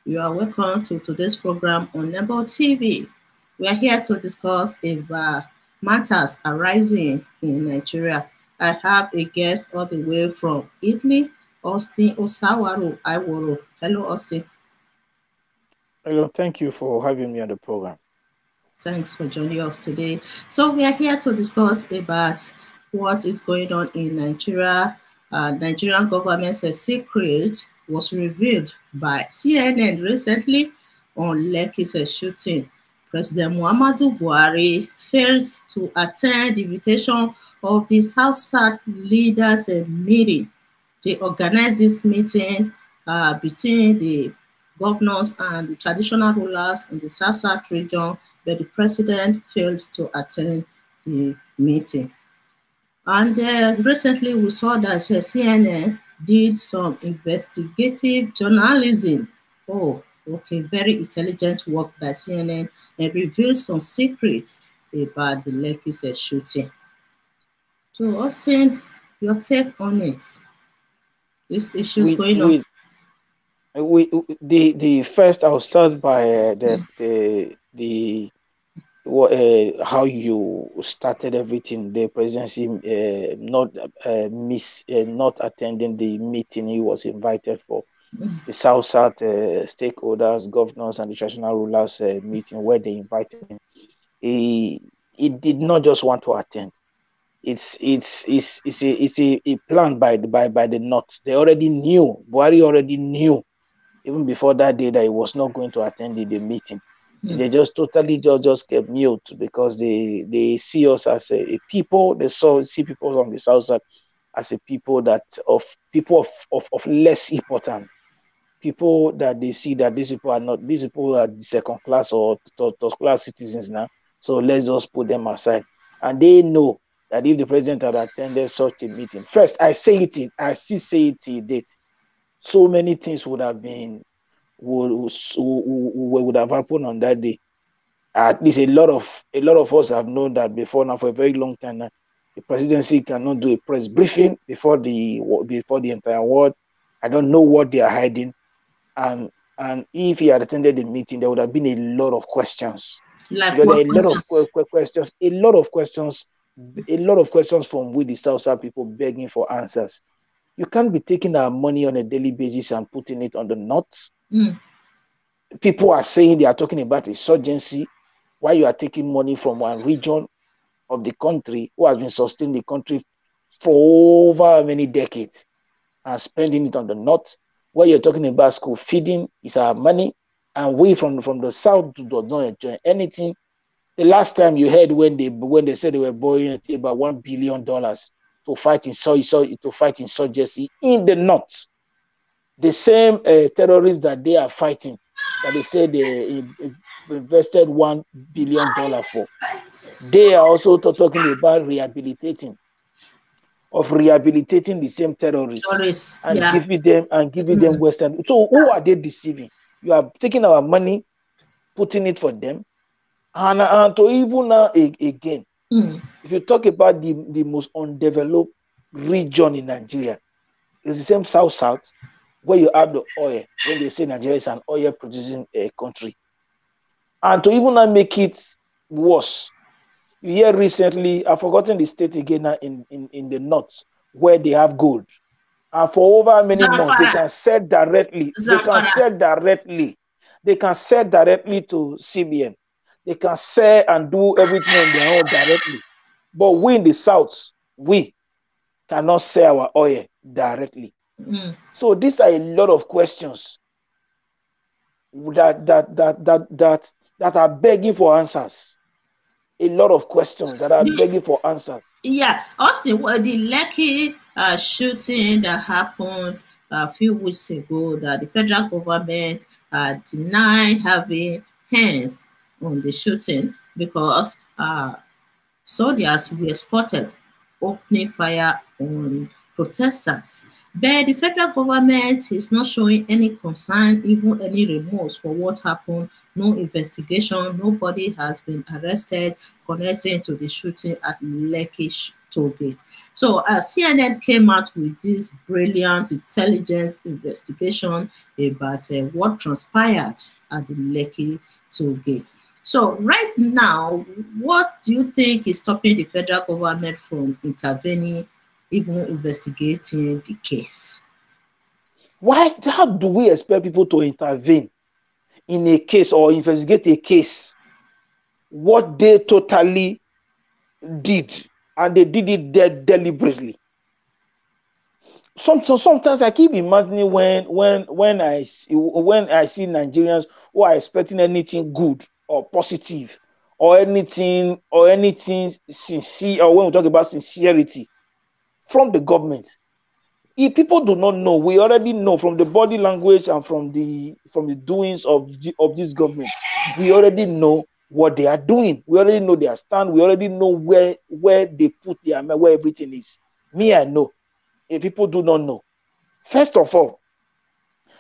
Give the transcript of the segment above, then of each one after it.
You are welcome to today's program on Nebo TV. We are here to discuss about matters arising in Nigeria. I have a guest all the way from Italy, Austin Osawaru Iworo. Hello, Austin. Hello, thank you for having me on the program. Thanks for joining us today. So we are here to discuss about what is going on in Nigeria. Nigerian government's secret was revealed by CNN recently on Lekki's shooting. President Muhammadu Buhari failed to attend the invitation of the South leaders meeting. They organized this meeting between the governors and the traditional rulers in the South region, but the president fails to attend the meeting. And recently we saw that CNN did some investigative journalism. Oh, okay, very intelligent work by CNN and revealed some secrets about the Lekki shooting. So, Austin, your take on it? This issues going on. The first I'll start by how you started everything. The presidency not attending the meeting he was invited for. The South stakeholders, governors, and the traditional rulers meeting where they invited him. He did not just want to attend. It's a plan by the North. They already knew. Buhari already knew even before that day that he was not going to attend the meeting. They just totally just kept mute because they see us as a people. They see people on the South side as a people that of less important. People that they see that these people are second class or third class citizens now. So let's just put them aside. And they know that if the president had attended such a meeting, first I still say it till date. So many things would have happened on that day. At least a lot of us have known that before now for a very long time now. The presidency cannot do a press briefing before the entire world. I don't know what they are hiding. And if he had attended the meeting, there would have been a lot of questions. Like what a lot of questions, a lot of questions from with the South people begging for answers. You can't be taking our money on a daily basis and putting it on the North. People are saying they are talking about insurgency, while you are taking money from one region of the country who has been sustaining the country for over many decades and spending it on the North. Where you're talking about school feeding is our money, and we from the South do not enjoy anything. The last time you heard when they said they were borrowing about $1 billion to fight insurgency in the North, the same terrorists that they are fighting, that they say they invested $1 billion for, they are also talking about rehabilitating the same terrorists and giving them Western. So who are they deceiving? You are taking our money, putting it for them, and to even now again. If you talk about the most undeveloped region in Nigeria, it's the same South, where you have the oil. When they say Nigeria is an oil producing country, and to even now make it worse, you hear recently, I've forgotten the state again now in the North, where they have gold. And for over many months, they can sell directly. They can sell directly to CBN. They can sell and do everything on their own directly. But we in the South, we cannot sell our oil directly. So these are a lot of questions that are begging for answers. A lot of questions that are begging for answers. Yeah, Austin, the Lekki shooting that happened a few weeks ago, that the federal government denied having hands on the shooting because soldiers were spotted opening fire on protesters. But the federal government is not showing any concern, even any remorse for what happened. No investigation, nobody has been arrested connecting to the shooting at Lekki toll gate. So CNN came out with this brilliant, intelligent investigation about what transpired at the Lekki toll gate. So right now, what do you think is stopping the federal government from intervening, even investigating the case? Why? How do we expect people to intervene in a case or investigate a case? What they totally did, and they did it deliberately. Sometimes I keep imagining when I see Nigerians who are expecting anything good or positive or anything sincere, or when we talk about sincerity from the government. If people do not know, we already know from the body language and from the doings of this government. We already know what they are doing. We already know their stand. We already know where they put their, where everything is. Me, I know. If people do not know, first of all,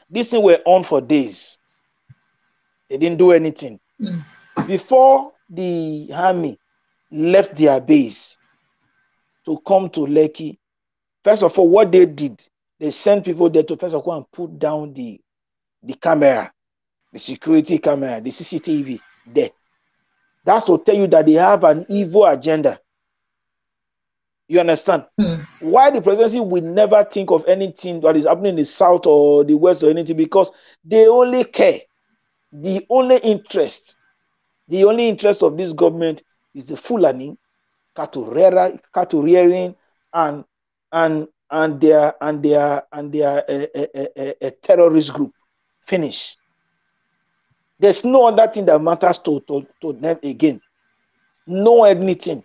this thing were on for days. They didn't do anything. Before the army left their base to come to Lekki, first of all, what they did, they sent people there to first of all and put down the camera, the security camera, the CCTV there. That's to tell you that they have an evil agenda. You understand? Why the presidency will never think of anything that is happening in the south or the west or anything, because they only care. The only interest of this government is the Fulani, cattle rearing, and their terrorist group. Finish. There's no other thing that matters to them again. No anything.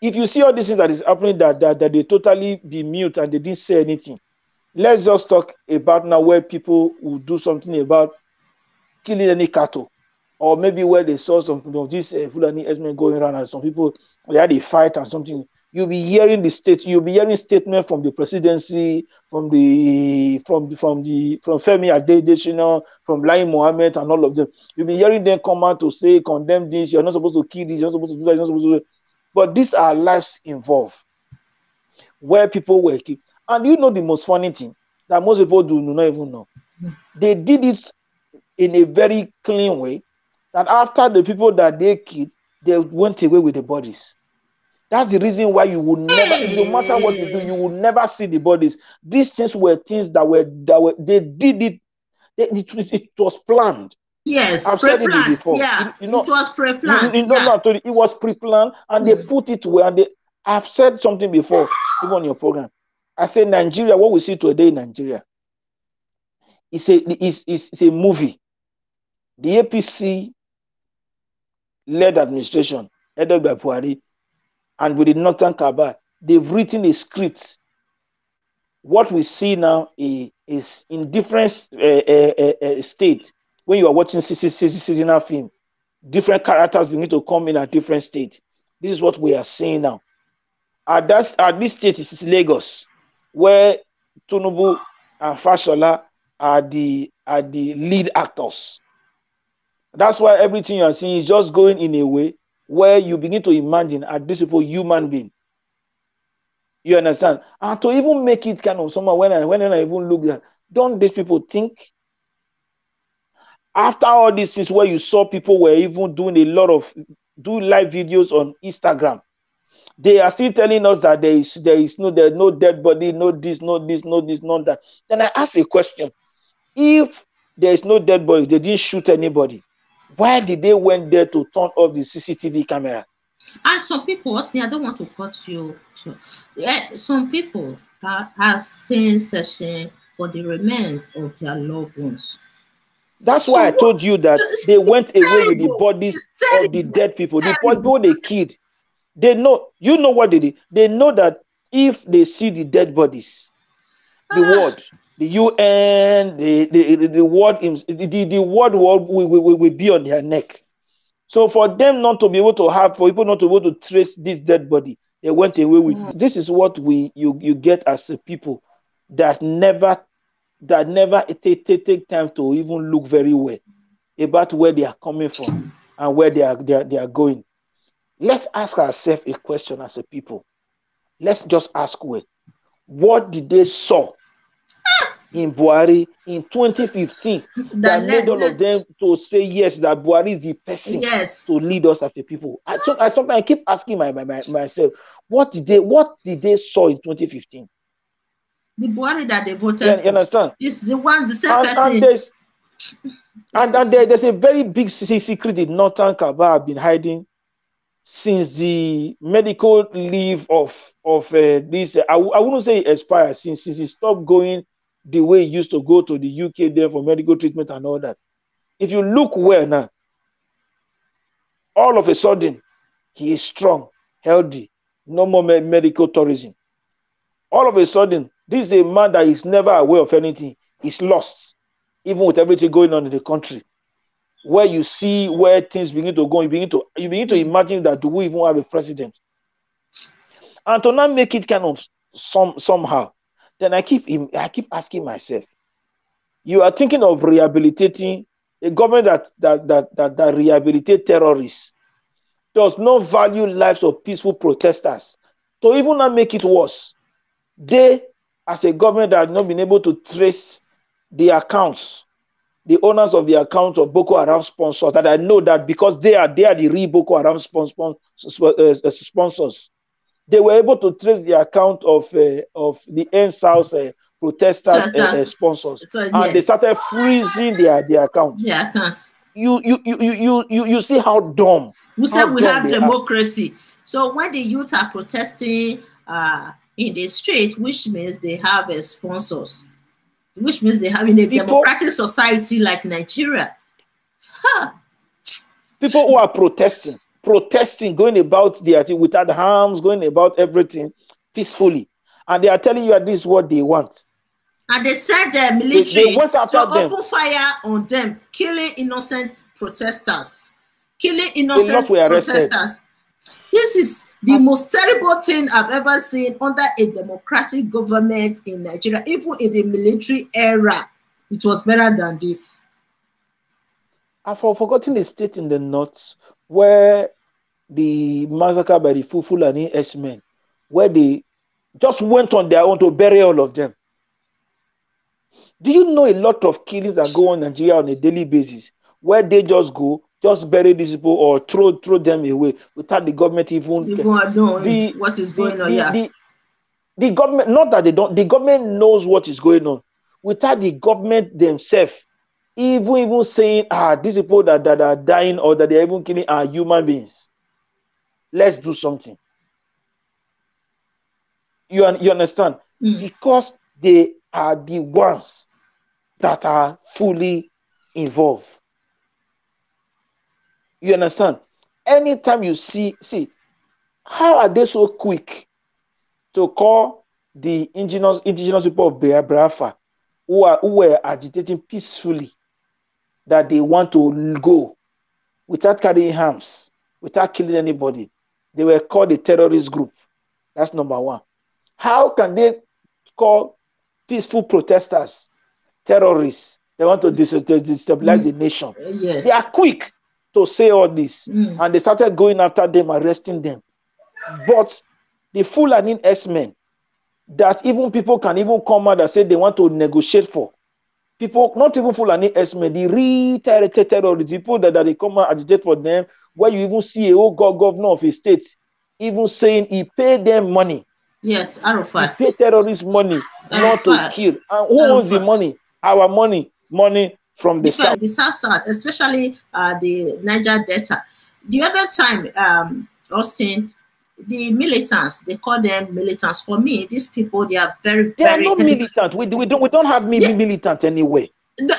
If you see all these things that is happening, that they totally be mute and they didn't say anything. Let's just talk about now where people will do something about killing any cattle, or maybe where they saw some of these Fulani herdsmen going around and some people they had a fight and something. You'll be hearing statement from the presidency, from Femi Adesina, from Lai Mohammed and all of them. You'll be hearing them come out to say, condemn this, you're not supposed to kill this, you're not supposed to do that, you're not supposed to do that. But these are lives involved where people were killed. And you know the most funny thing that most people do not even know. They did it in a very clean way, that after the people that they killed, they went away with the bodies. That's the reason why you will never, no matter what you do, you will never see the bodies. These things were things they did it. It was planned. Yes, I've said it before. Yeah, it was pre-planned. It was pre-planned, and they put it where I've said something before, even on your program. I said Nigeria, what we see today in Nigeria, it's a movie. The APC-led administration, headed by Buhari, and with the Northern Cabal, they've written a script. What we see now is in different states. When you are watching seasonal film, different characters begin to come in at different states. This is what we are seeing now. At this state, it is Lagos, where Tinubu and Fashola are the lead actors. That's why everything you are seeing is just going in a way where you begin to imagine, are these people human beings? You understand? And to even make it kind of somehow, when I even look at, don't these people think? After all these things where you saw people were even doing live videos on Instagram, they are still telling us that there's no dead body, no this, no that. Then I ask a question: if there is no dead body, they didn't shoot anybody, why did they went there to turn off the CCTV camera? And some people, I don't want to cut you. Yeah, some people are still searching for the remains of their loved ones. That's why I told you that they went away with the bodies of the dead people. The people they killed. They know, you know what they did. They know that if they see the dead bodies, the world, the UN, the world, the world will be on their neck. So for them not to be able to for people not to be able to trace this dead body, They went away with this is what you get as a people that never take time to even look very well about where they are coming from and where they are going. Let's ask ourselves a question as a people. Let's just ask what did they saw in Buhari in 2015 that made all of them to say yes, that Buhari is the person to lead us as a people? I sometimes keep asking myself, what did they saw in 2015? The Buhari that they voted you understand? Is the same person. And there's a very big secret the Northern Cabal have been hiding since the medical leave of this. I wouldn't say it expired, since he stopped going the way he used to go to the UK there for medical treatment and all that. If you look well now, all of a sudden, he is strong, healthy, no more medical tourism. All of a sudden, this is a man that is never aware of anything. He's lost, even with everything going on in the country. Where you see where things begin to go, you begin to imagine that do we even have a president? And to not make it kind of somehow, then I keep asking myself, you are thinking of rehabilitating a government that rehabilitate terrorists, does not value lives of peaceful protesters. To even not make it worse, they, as a government, that have not been able to trace the accounts, the owners of the accounts of Boko Haram sponsors, that I know that because they are the real Boko Haram sponsors, they were able to trace the account of the South protesters sponsors, so, and they started freezing their accounts. Yeah, accounts. You see how dumb. We said we have democracy. So when the youth are protesting in the street, which means they have sponsors, which means they have in a democratic society like Nigeria. Huh. People who are protesting, going about their thing without harms, going about everything peacefully, and they are telling you that this is what they want. And they said the military to open fire on them, killing innocent protesters, protesters. This is the most terrible thing I've ever seen under a democratic government in Nigeria. Even in the military era, it was better than this. I've forgotten the state in the north where the massacre by the Fulani S-men, where they just went on their own to bury all of them. Do you know a lot of killings that go on in Nigeria on a daily basis, where they just go, just bury these people or throw them away without the government even knowing what is going on? The government, not that they don't, the government knows what is going on. Without the government themselves even saying, these people that are dying or that they're even killing are human beings. Let's do something. You understand? Because they are the ones that are fully involved. You understand? Anytime you see, how are they so quick to call the indigenous people of Biafra who were agitating peacefully that they want to go without carrying arms, without killing anybody? They were called a terrorist group. That's number one. How can they call peaceful protesters terrorists? They want to destabilize the nation. Yes. They are quick to say all this, and they started going after them, arresting them. But the Fulani S-men, that even people can even come out and say they want to negotiate for, people, not even Fulani S-men, the real terrorists, people that they come and agitate for them, where you even see a whole governor of a state even saying he paid them money. Yes, Arafat. He paid terrorists money not to kill. And who owns the money? Our money from the south. The south, especially the Niger Delta. The other time, Austin, the militants, they call them militants. For me, these people, they are very. They are not militant. We don't have militant anywhere.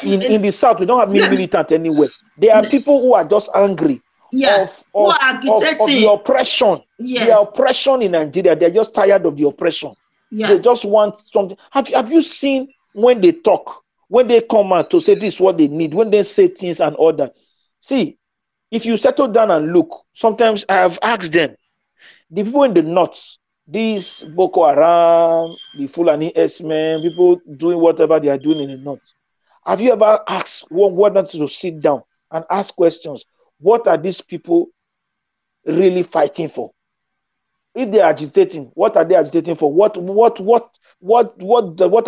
In the south, we don't have militant anywhere. They are people who are just angry. Of the oppression. Yes. The oppression in Nigeria. They're just tired of the oppression. Yeah. They just want something. Have you seen when they talk, when they come out to say this is what they need, when they say things and all that? See, if you settle down and look, sometimes I have asked them, The people in the north, these Boko Haram, the Fulani S-men, people doing whatever they are doing in the north. Have you ever asked one not to sit down and ask questions? What are these people really fighting for? If they are agitating, what are they agitating for? What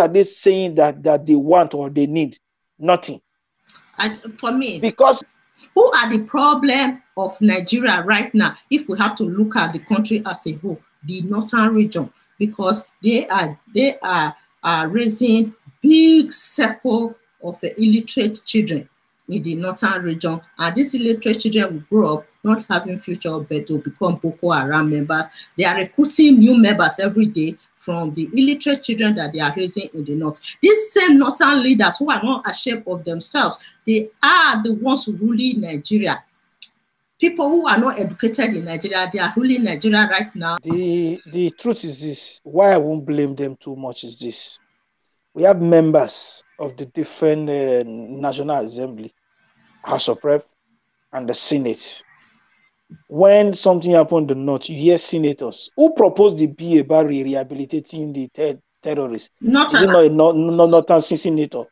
are they saying that they want or they need? Nothing. For me, because who are the problem of Nigeria right now? If we have to look at the country as a whole, the northern region, because they are raising big circle of illiterate children in the northern region, and these illiterate children will grow up not having future, but to become Boko Haram members. They are recruiting new members every day from the illiterate children that they are raising in the north. These same northern leaders who are not ashamed of themselves, they are the ones ruling Nigeria. People who are not educated in Nigeria, they are ruling Nigeria right now. The truth is this, why I won't blame them too much is this. We have members of the different National Assembly, House of Rep, and the Senate. When something happened in the north, you hear senators who proposed the bill about rehabilitating the terrorists. Is it not a northern senator?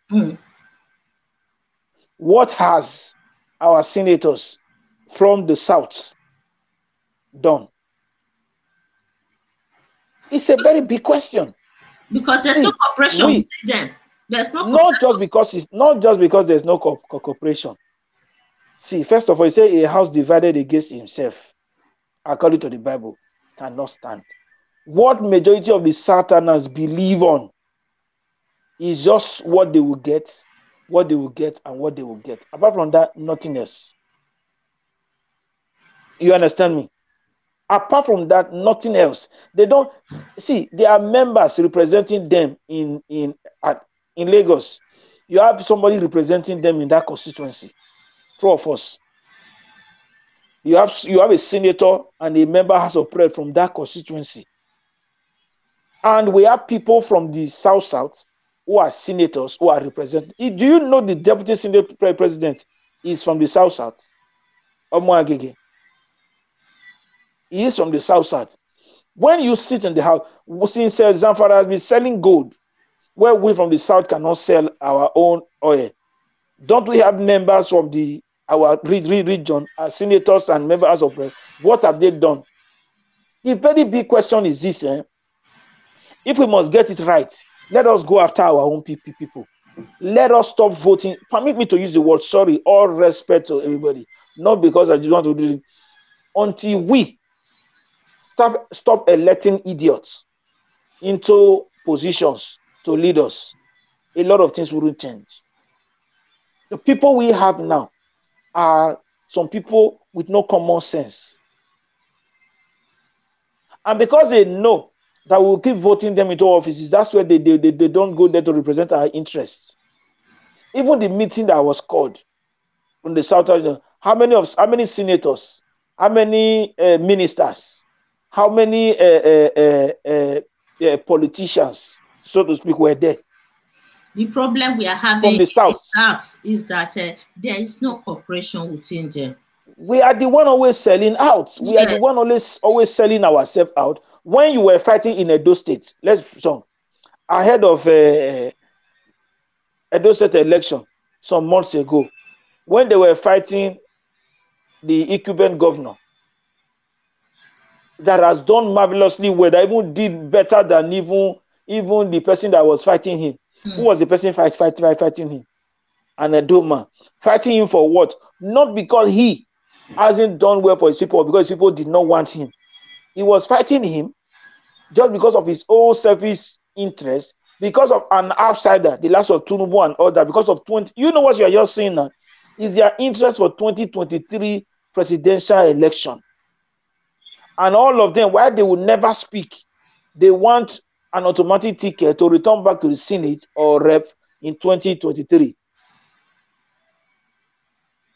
What has our senators from the south done? It's a very big question. Because there's no cooperation with them. There's no not just because there's no cooperation. See, first of all, you say a house divided against himself, according to the Bible, cannot stand. What majority of the Southerners believe on is just what they will get, and what they will get. Apart from that, nothing else. You understand me? Apart from that, nothing else. They don't see. There are members representing them in Lagos. You have somebody representing them in that constituency. Two of us. You have a senator and a member House of Rep from that constituency. And we have people from the South who are senators who are represented. Do you know the deputy senate president is from the South? Omoagege. He is from the South. When you sit in the house, since Zamfara has been selling gold, where we from the South cannot sell our own oil, don't we have members from our region, senators and members of Rep? What have they done? The very big question is this: if we must get it right, let us go after our own people. Let us stop voting. Permit me to use the word sorry, all respect to everybody. Not because I just want to do it. Until we stop electing idiots into positions to lead us, a lot of things wouldn't change. The people we have now are some people with no common sense. And because they know that we'll keep voting them into offices, that's why they don't go there to represent our interests. Even the meeting that was called from the South, how many senators, how many ministers, how many politicians, so to speak, were there? The problem we are having from the South is that there is no cooperation within them. We are the one always selling out. We are the one always selling ourselves out. When you were fighting in Edo State, ahead of Edo State election some months ago, when they were fighting the incumbent governor, that has done marvelously well, that even did better than even the person that was fighting him. Who was the person fighting him? An Edo man. Fighting him for what? Not because he hasn't done well for his people, because people did not want him. He was fighting him just because of his own selfish interest, because of an outsider, the last of Tinubu and other, because of 20. You know what you are just saying now? Is their interest for 2023 presidential election. And all of them, why they will never speak, they want an automatic ticket to return back to the Senate or Rep in 2023.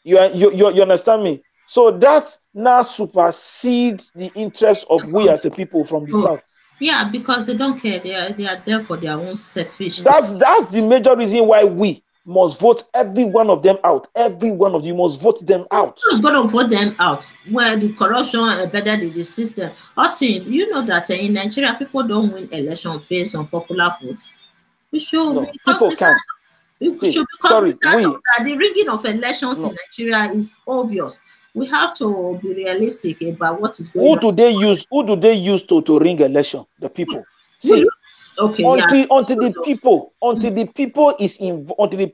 You understand me? So that now supersedes the interest of we as a people from the South. Yeah, because they don't care. They are there for their own selfish. That's the major reason why we must vote every one of them out. Every one of you must vote them out. Who's going to vote them out? Well, the corruption embedded in the system. Also, you know that in Nigeria, people don't win election based on popular votes. We should No, be people cognizant. can't. We See, should be sorry, cognizant of that. The rigging of elections in no. Nigeria is obvious. We have to be realistic about what is going Who on. do they use? Who do they use to ring election? The people. See, okay, until the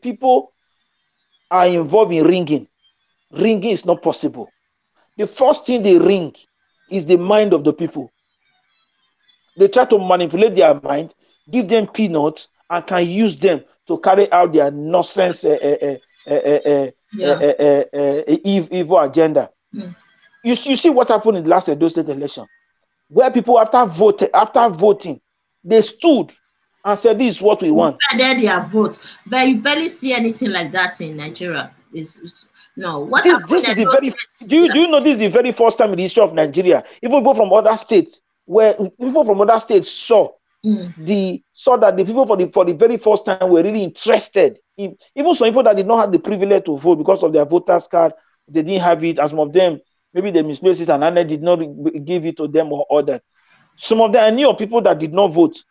people are involved in ringing is not possible. The first thing they ring is the mind of the people. They try to manipulate their mind, give them peanuts, and can use them to carry out their nonsense evil agenda. You see what happened in the last Edo State election, where people after voting, they stood and said, "This is what we want." They their votes, but you barely see anything like that in Nigeria. No. What this is the very do you know this is the very first time in the history of Nigeria, even people from other states, where people from other states saw that the people for the very first time were really interested in, even some people that did not have the privilege to vote because of their voters card, they didn't have it. As some of them, maybe they misplaced it and Anna did not give it to them or that. Some of them, I knew of people that did not vote.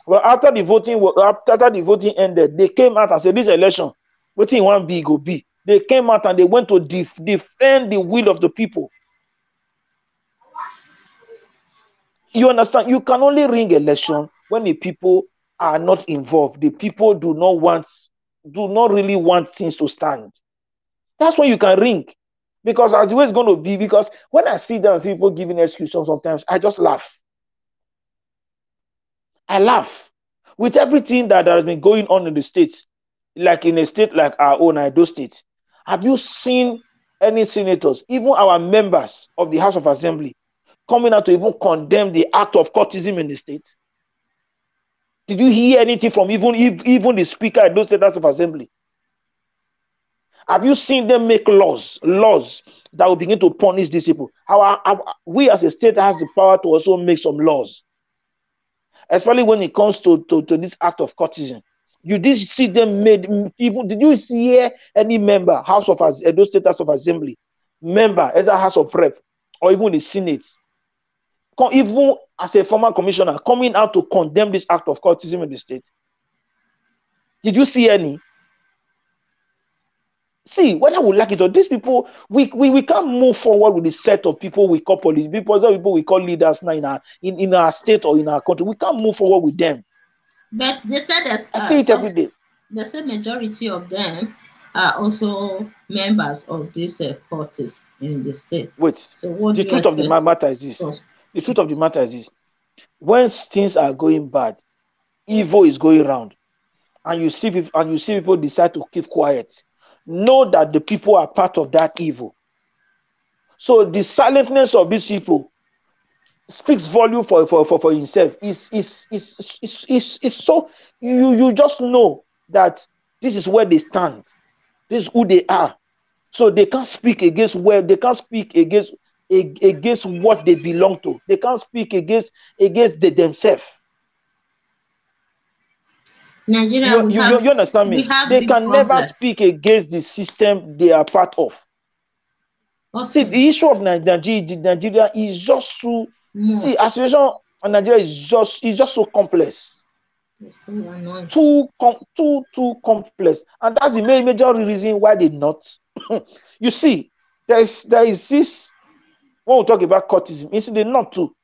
Well, after the voting ended, they came out and said, "This election, what in one big go be." They came out and they went to defend the will of the people. You understand? You can only ring election when the people are not involved. The people do not really want things to stand. That's when you can ring. Because as the way it's going to be, because when I see them, people giving excuses sometimes, I just laugh. I laugh. With everything that has been going on in the states, like in a state like our own, Edo State, have you seen any senators, even our members of the House of Assembly, coming out to even condemn the act of courtism in the state? Did you hear anything from even the Speaker of those State House of Assembly? Have you seen them make laws that will begin to punish these people? We as a state has the power to also make some laws, especially when it comes to this act of courtism. You did see them made, even did you see any member, House of Edo State House of Assembly, member, as a House of Rep, or even the Senate, even as a former commissioner, coming out to condemn this act of courtism in the state? Did you see any? See, whether we like it or these people, we can't move forward with the set of people we call police, people we call leaders now in our state or in our country. We can't move forward with them. But they said I see it every day. They said majority of them are also members of these courts in the state. Wait, so what the truth of the matter is this. The truth of the matter is this. When things are going bad, evil is going around, and you see people decide to keep quiet, know that the people are part of that evil. So the silentness of these people speaks volume for himself. It's so you just know that this is where they stand, this is who they are. So they can't speak against against what they belong to. They can't speak against themselves. Nigeria, you understand me? They can never speak against the system they are part of. See, the issue of Nigeria is just too. See, a situation in Nigeria is just so complex. It's too too complex, and that's the major reason why they not. You see, there is this, when we talk about courtism, it's the North too.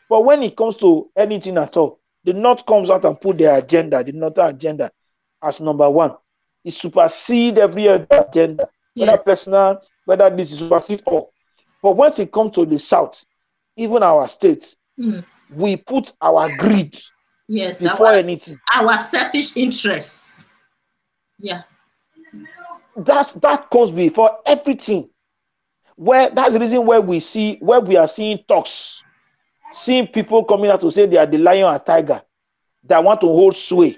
But when it comes to anything at all, the North comes out and put their agenda, the Northern agenda, as number one. It supersedes every other agenda, whether personal, whether this is supersede all. But once it comes to the South, even our states, we put our greed before anything. Our selfish interests. Yeah. That comes before everything. That's the reason where we are seeing talks, seeing people coming out to say they are the lion and tiger that want to hold sway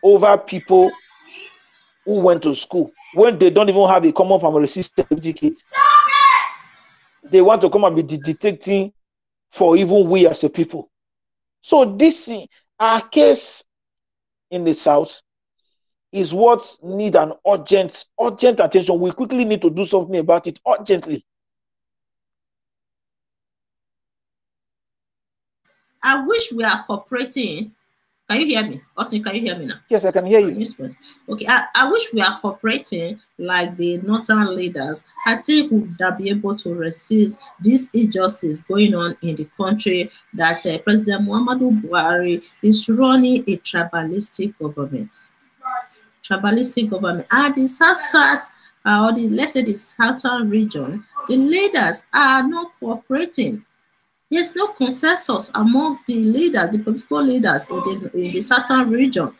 over people who went to school when they don't even have a common primary certificate. They want to come and be dictating for even we as a people. So this our case in the South is what need an urgent attention. We quickly need to do something about it urgently. I wish we are cooperating. Can you hear me? Austin, can you hear me now? Yes, I can hear you. Okay, I wish we are cooperating like the northern leaders. I think we would be able to resist this injustice going on in the country, that President Muhammadu Buhari is running a tribalistic government. Tribalistic government. And the South, or let's say the southern region, the leaders are not cooperating. There's no consensus among the leaders, the political leaders in the southern region.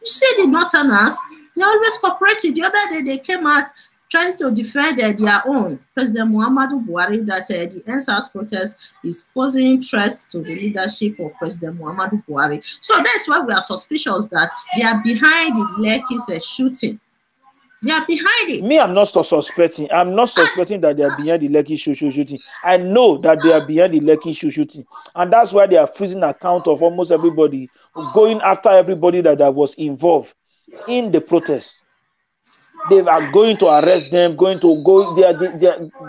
You see the northerners, they're always cooperating. The other day they came out trying to defend their own. President Muhammadu Buhari, that the NSAS protest is posing threats to the leadership of President Muhammadu Buhari. So that's why we are suspicious that they are behind the Lekki's shooting. They are behind it. Me, I'm not suspecting. I'm not suspecting that they are behind the Lekki shooting. I know that they are behind the Lekki shooting. And that's why they are freezing account of almost everybody, going after everybody that was involved in the protest. They are going to arrest them, they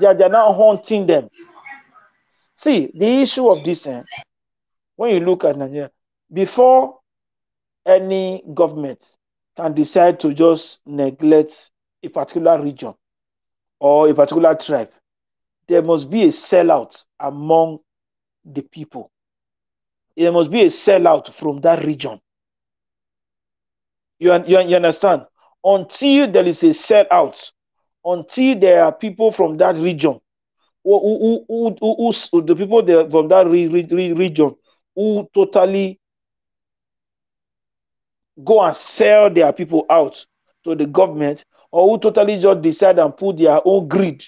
are now haunting them. See, the issue of this, when you look at Nigeria, before any government can decide to just neglect a particular region or a particular tribe, there must be a sellout among the people. There must be a sellout from that region. You understand? Until there is a sellout, until there are people from that region, the people there from that region who totally go and sell their people out to the government, or who totally just decide and put their own greed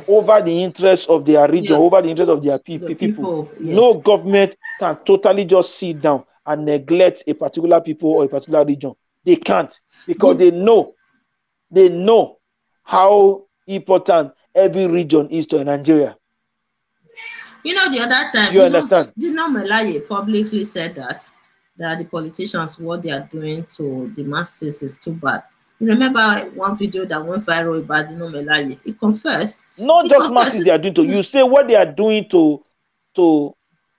over the interest of their region, over the interest of their people. Yes. No government can totally just sit down and neglect a particular people or a particular region. They can't, because they know how important every region is to Nigeria. You know, the other time, you understand? Melaye publicly said that the politicians, what they are doing to the masses is too bad. You remember one video that went viral about Melaye? He confessed. Not just masses they are doing to. You say what they are doing to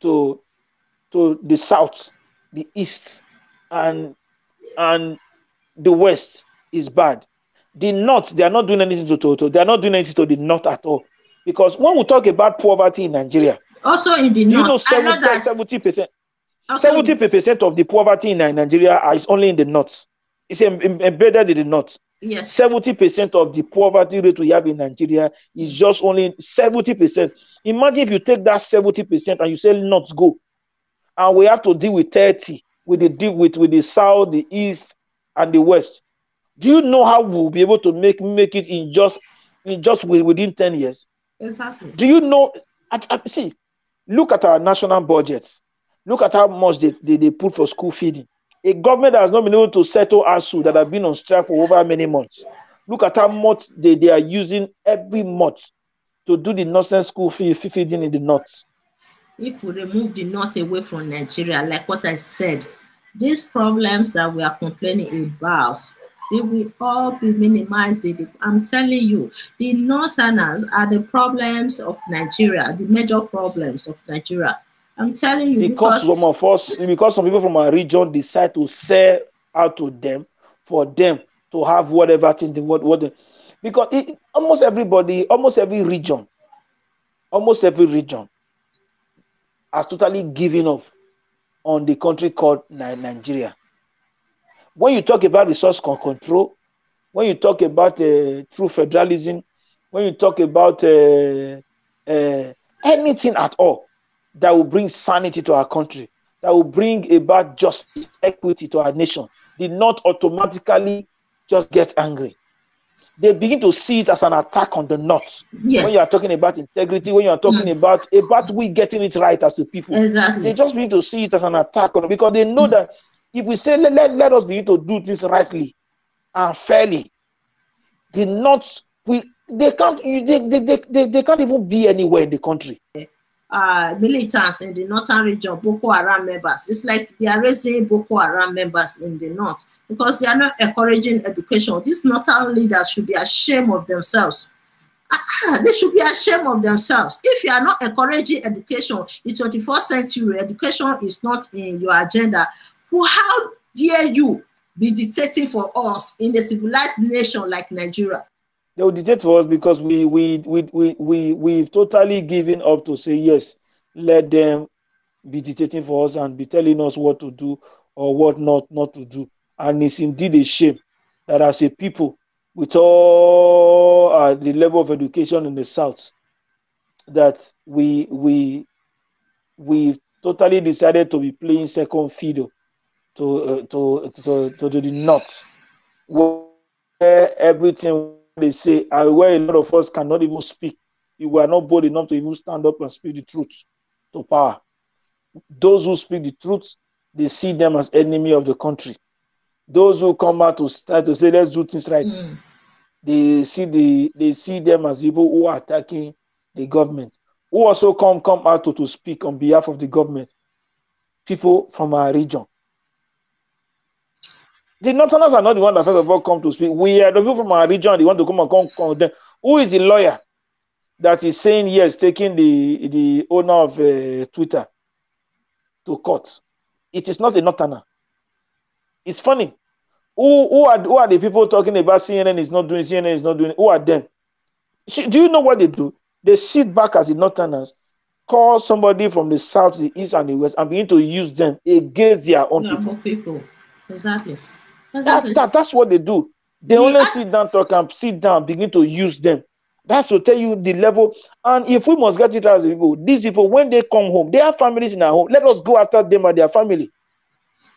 the south, the east, and the west is bad. The north, they are not doing anything to they are not doing anything to the north at all. Because when we talk about poverty in Nigeria, also in the north, 70% of the poverty in Nigeria is only in the north. It's embedded in the north. Yes. 70% of the poverty rate we have in Nigeria is just only 70%. Imagine if you take that 70% and you say north go, and we have to deal with 30, with the south, the east, and the west. Do you know how we'll be able to make it in just within 10 years? Exactly. Do you know? See, look at our national budgets. Look at how much they put for school feeding. A government that has not been able to settle ASU that have been on strike for over many months. Look at how much they are using every month to do the nonsense school feeding in the north. If we remove the north away from Nigeria, like what I said, these problems that we are complaining about, they will all be minimized. I'm telling you, the northerners are the problems of Nigeria, the major problems of Nigeria. I'm telling you, because some people from our region decide to sell out to them for them to have whatever thing because almost every region has totally given up on the country called Nigeria. When you talk about resource control, when you talk about true federalism, when you talk about anything at all that will bring sanity to our country, that will bring about justice, equity to our nation, did not automatically just get angry. They begin to see it as an attack on the north. Yes. When you are talking about integrity, when you are talking about we getting it right as the people, exactly. They just begin to see it as an attack on it, because they know that if we say let us begin to do this rightly and fairly, the north they can't even be anywhere in the country. militants in the northern region, Boko Haram members. It's like they are raising Boko Haram members in the north because they are not encouraging education. These northern leaders should be ashamed of themselves. They should be ashamed of themselves. If you are not encouraging education in 21st century, education is not in your agenda. Well, how dare you be dictating for us in a civilized nation like Nigeria? They will dictate for us because we've totally given up to say, yes, let them be dictating for us and be telling us what to do or what not to do. And it's indeed a shame that as a people, with all the level of education in the South, that we totally decided to be playing second fiddle to the North, where everything they say, and where a lot of us cannot even speak. We were not bold enough to even stand up and speak the truth to power. Those who speak the truth, they see them as enemy of the country. Those who come out to start to say, let's do things right, they see them as people who are attacking the government. Who also come out to speak on behalf of the government? People from our region. The Northerners are not the one that first of all come to speak. We are the people from our region. They want to come and condemn. Who is the lawyer that is saying yes, taking the owner of Twitter to court? It is not a Northerner. It's funny. Who are the people talking about CNN is not doing, CNN is not doing? Who are them? Do you know what they do? They sit back as the Northerners, call somebody from the South, the East, and the West, and begin to use them against their own people. Exactly. That's what they do. They only sit down, talk, and sit down, begin to use them. That's to tell you the level. And if we must get it as people, these people, when they come home, they have families in our home. Let us go after them and their family.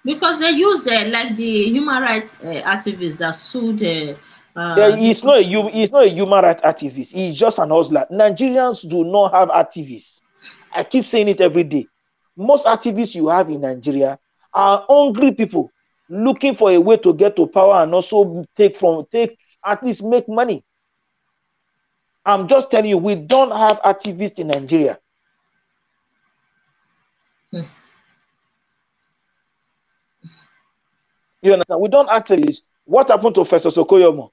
Because they use like the human rights activists that sued. He's not a human rights activist. He's just an hustler. Nigerians do not have activists. I keep saying it every day. Most activists you have in Nigeria are hungry people looking for a way to get to power and also take at least make money. I'm just telling you, we don't have activists in Nigeria. You understand? We don't activists. What happened to Festus Okoyomo?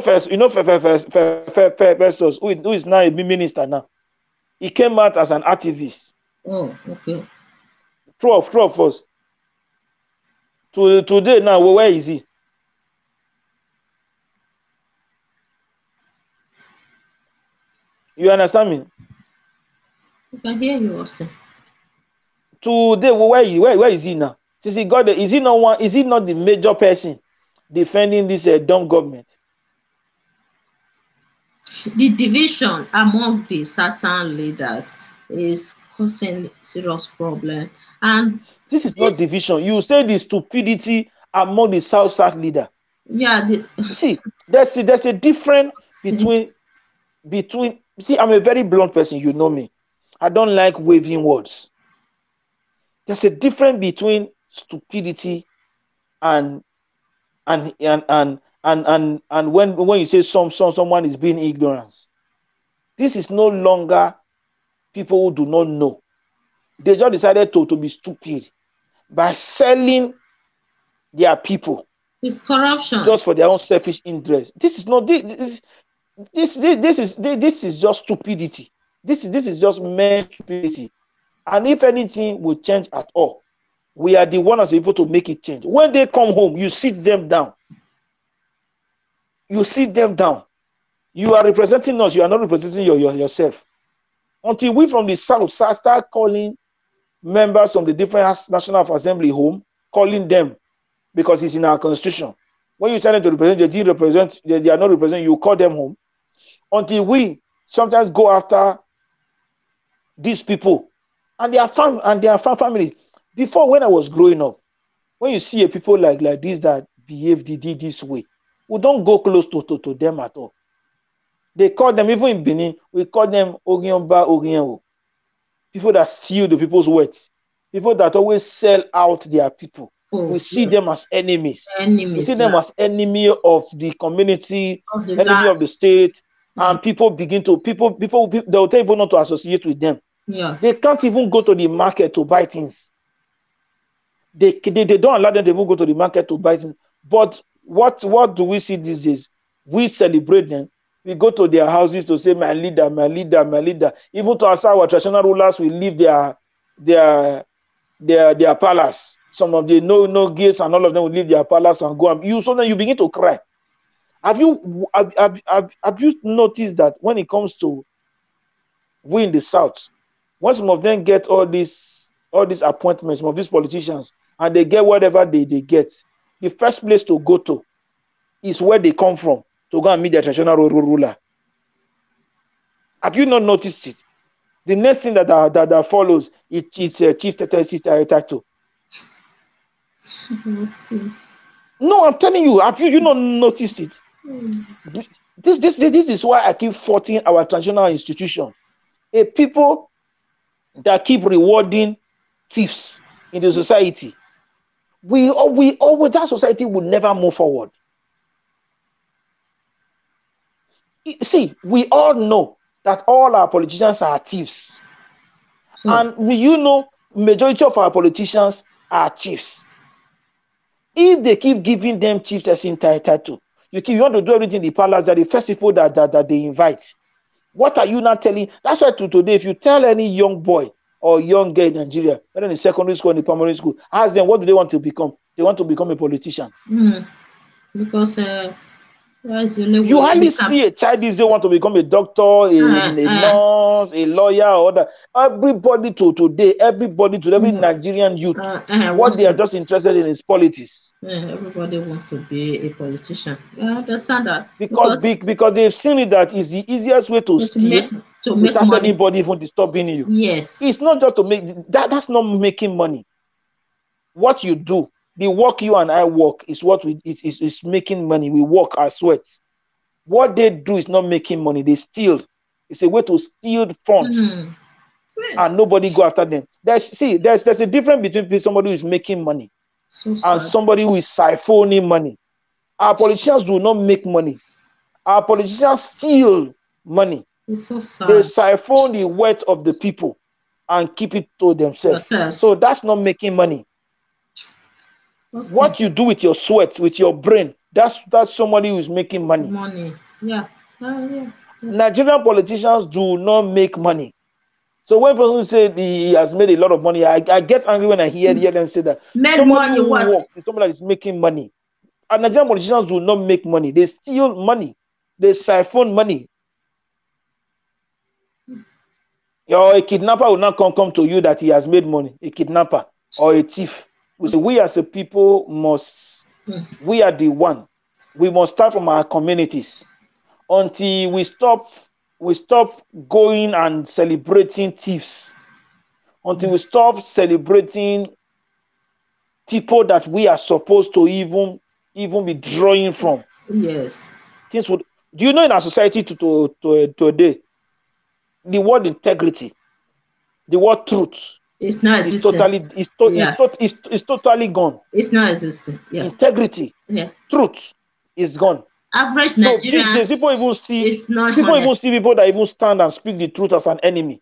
Festus, who is now a minister now. He came out as an activist. Oh, okay. True of us. Today now, where is he? You understand me? I can hear you, Austin. Today, where is he now? Since he got is he not the major person defending this dumb government? The division among the certain leaders is causing serious problem. And this is not division. You say the stupidity among the South leader. Yeah. See, there's a difference between. See, I'm a very blunt person. You know me. I don't like waving words. There's a difference between stupidity and when you say someone is being ignorant. This is no longer people who do not know. They just decided to be stupid by selling their people. It's corruption. Just for their own selfish interest. This is not this is just stupidity. This is just mere stupidity. And if anything will change at all, we are the ones able to make it change. When they come home, you sit them down. You sit them down. You are representing us. You are not representing yourself. Until we from the South start calling members from the different National Assembly home, calling them because it's in our constitution. When you tell them to represent, they are not representing, you call them home. Until we sometimes go after these people and their families. Before, when I was growing up, when you see a people like this that behave this way, we don't go close to them at all. They call them, even in Benin, we call them Ogionba Ogionwo. People that steal the people's words. People that always sell out their people. We see them as enemies. We see them as enemy of the community, enemy of the state, and people begin to people they'll tell people not to associate with them. Yeah. They can't even go to the market to buy things. They don't allow them to even go to the market to buy things. But what do we see these days? We celebrate them. We go to their houses to say, my leader, my leader, my leader. Even to our traditional rulers, we leave their palace. Some of the no gays and all of them will leave their palace and go. So then you begin to cry. Have you noticed that when it comes to we in the South, when some of them get all these appointments, some of these politicians, and they get whatever they get, the first place to go to is where they come from to go and meet their traditional ruler. Have you not noticed it? The next thing that follows it's a chief title. No, I'm telling you, have you not noticed it? This is why I keep fighting our traditional institution. A people that keep rewarding thieves in the society, we always that society will never move forward. See, we all know that all our politicians are thieves, and majority of our politicians are thieves. If they keep giving them chieftaincy title, you want to do everything in the palace, they're the first people that they invite. What are you not telling? That's why today, if you tell any young boy or young girl in Nigeria, whether in the secondary school or in the primary school, ask them what do they want to become. They want to become a politician. Because you hardly see a child these days want to become a doctor, a nurse, a lawyer, or that. Everybody every Nigerian youth, what they are just interested in is politics. Everybody wants to be a politician. I understand that. Because they've seen it that is the easiest way to steal without anybody even disturbing you. Yes. It's not just to make that's not making money. What you do, the work you and I work is what is making money. We work our sweats. What they do is not making money. They steal. It's a way to steal funds. And nobody go after them. There's a difference between somebody who is making money and somebody who is siphoning money. Our politicians do not make money. Our politicians steal money. It's so sad. They siphon the wealth of the people and keep it to themselves. So that's not making money. What you do with your sweat, with your brain, that's somebody who is making money. Yeah. Nigerian politicians do not make money. So when person say he has made a lot of money, I get angry when I hear them say that. Somebody who works is somebody that is making money. And Nigerian politicians do not make money. They steal money. They siphon money. A kidnapper will not come to you that he has made money. A kidnapper or a thief. We as a people we are the one. We must start from our communities until we stop going and celebrating thieves. Until we stop celebrating people that we are supposed to even be drawing from. Yes. Do you know in our society today, the word integrity, the word truth, it's not existing. It's totally gone. It's not existing. Yeah. Integrity, truth is gone. Average Nigerian. So people even see people that even stand and speak the truth as an enemy.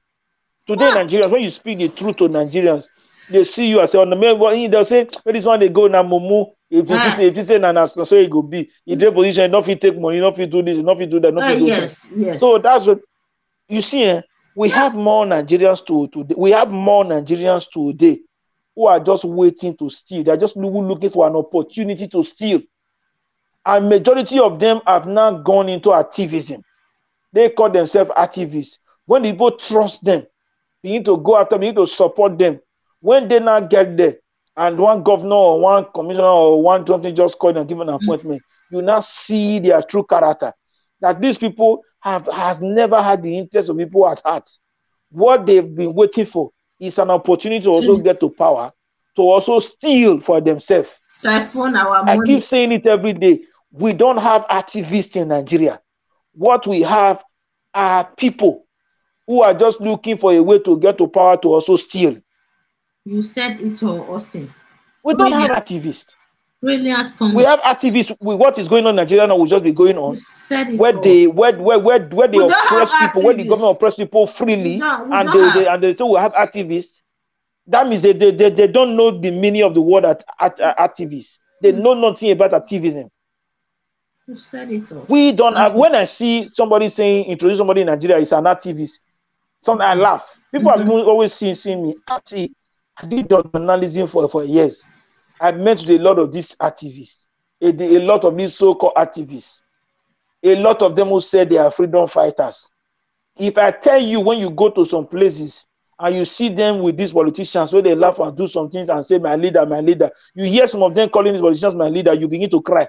Today, Nigerians, when you speak the truth to Nigerians, they see you as on the main. They'll say, "Where this one they go now, Mumu? If you say na so it go be. In their position, not fit take money, not fit do this, not fit do that, not fit do yes. So that's what you see. We have more Nigerians today. We have more Nigerians today who are just waiting to steal. They're just looking for an opportunity to steal. And majority of them have now gone into activism. They call themselves activists. When people trust them, you need to go after them, you need to support them. When they now get there, and one governor or one commissioner or one something just called and given an appointment, you now see their true character. That these people has never had the interest of people at heart. What they've been waiting for is an opportunity to also get to power, to also steal for themselves. Siphon our money. I keep saying it every day. We don't have activists in Nigeria. What we have are people who are just looking for a way to get to power to also steal. You said it, Austin. We don't have activists. Brilliant We comment. have activists with what is going on in Nigeria now will just be going You on. said it Where all. they We don't have oppress people, where the government activists. oppress people We freely, don't. We and don't have. they say we have activists. That means they don't know the meaning of the word activists. They know nothing about activism. You said it all. We don't have. Thank you. When I see somebody saying introduce somebody in Nigeria is an activist, something I laugh. People have always seen me. I did journalism for years. I met with a lot of these activists, a lot of these so-called activists, a lot of them who say they are freedom fighters. If I tell you, when you go to some places and you see them with these politicians where they laugh and do some things and say, my leader, you hear some of them calling these politicians my leader, you begin to cry.